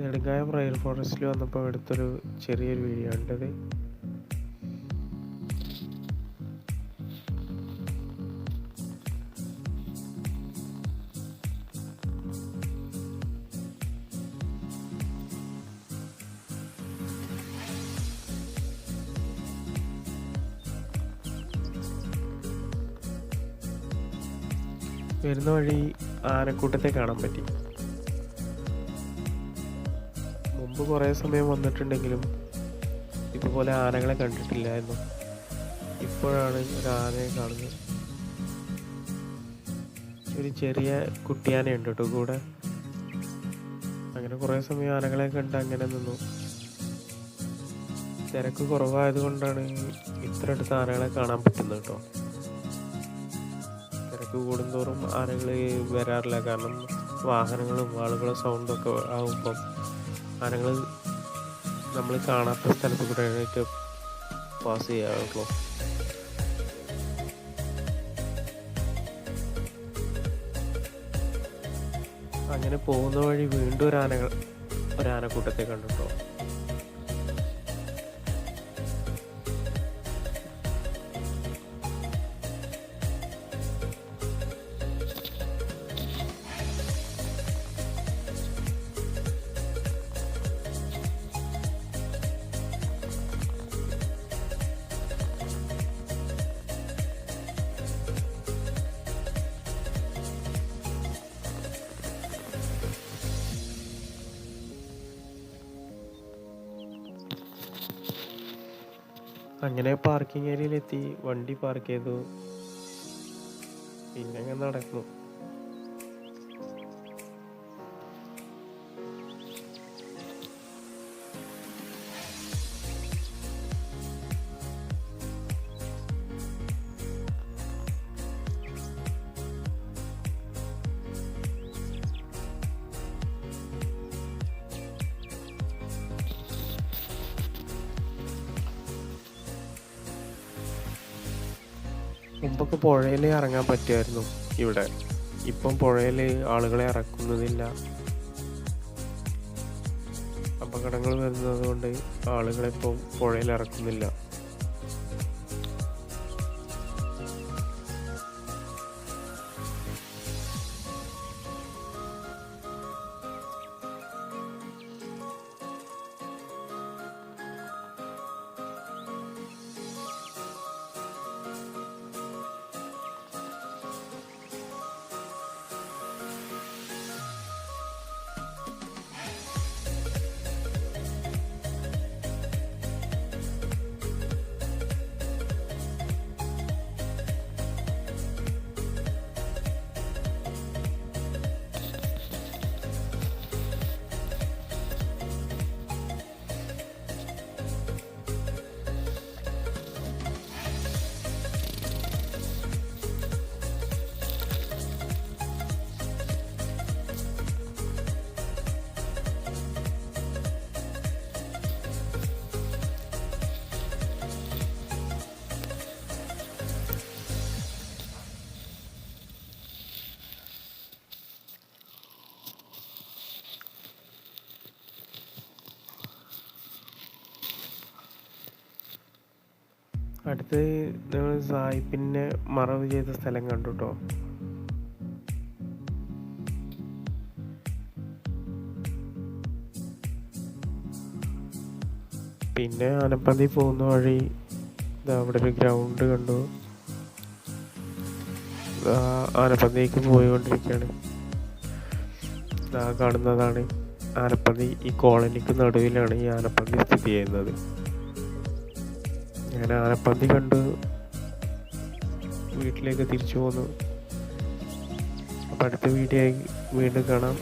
Nedumkayam Real ഫോറസ്റ്റിൽ വന്നപ്പോൾ എടുത്തൊരു ചെറിയൊരു വീഡിയോ ഉണ്ടത്. വരുന്ന വഴി ആനക്കൂട്ടത്തെ കാണാൻ പറ്റി. മുമ്പ് കുറേ സമയം വന്നിട്ടുണ്ടെങ്കിലും ഇതുപോലെ ആനകളെ കണ്ടിട്ടില്ലായിരുന്നു. ഇപ്പോഴാണ് ഒരു ആനയെ കാണുന്നത്. ഒരു ചെറിയ കുട്ടിയാനയുണ്ട് കേട്ടോ കൂടെ. അങ്ങനെ കുറേ സമയം ആനകളെ കണ്ട് അങ്ങനെ നിന്നു. തിരക്ക് കുറവായത് കൊണ്ടാണ് ഇത്ര അടുത്ത് ആനകളെ കാണാൻ പറ്റുന്നത് കേട്ടോ. തിരക്ക് കൂടുന്തോറും ആനകൾ വരാറില്ല. കാരണം വാഹനങ്ങളും ആളുകളും സൗണ്ടൊക്കെ ആകുമ്പം ആനകൾ നമ്മൾ കാണാത്ത സ്ഥലത്ത് കൂടെ ആയിട്ട് പാസ് ചെയ്യാറുള്ളൂ. അങ്ങനെ പോകുന്ന വഴി വീണ്ടും ഒരു ആനക്കൂട്ടത്തെ കണ്ടിട്ടോ. അങ്ങനെ പാർക്കിംഗ് ഏരിയയിലെത്തി വണ്ടി പാർക്ക് ചെയ്തു. പിന്നെ അങ്ങനെ നടന്നു. മുമ്പൊക്കെ പുഴയിൽ ഇറങ്ങാൻ പറ്റുമായിരുന്നു ഇവിടെ. ഇപ്പം പുഴയിൽ ആളുകളെ ഇറക്കുന്നതില്ല. അപകടങ്ങൾ വരുന്നത് കൊണ്ട് ആളുകളെ ഇപ്പം പുഴയിൽ ഇറക്കുന്നില്ല. അടുത്ത് നമ്മൾ സായിപ്പിനെ മറവ് ചെയ്ത സ്ഥലം കണ്ടു കേട്ടോ. പിന്നെ ആനപ്പന്തി പോകുന്ന വഴി അവിടെ ഒരു ഗ്രൗണ്ട് കണ്ടു. ആനപ്പന്തിക്ക് പോയിക്കൊണ്ടിരിക്കുകയാണ്. കാണുന്നതാണ് ആനപ്പന്തി. ഈ കോളനിക്ക് നടുവിലാണ് ഈ ആനപ്പന്തി സ്ഥിതി ചെയ്യുന്നത്. ഞാൻ ആനപ്പന്തി കണ്ട് വീട്ടിലേക്ക് തിരിച്ചു പോന്നു. അപ്പം അടുത്ത വീഡിയോ വീണ്ടും കാണാം.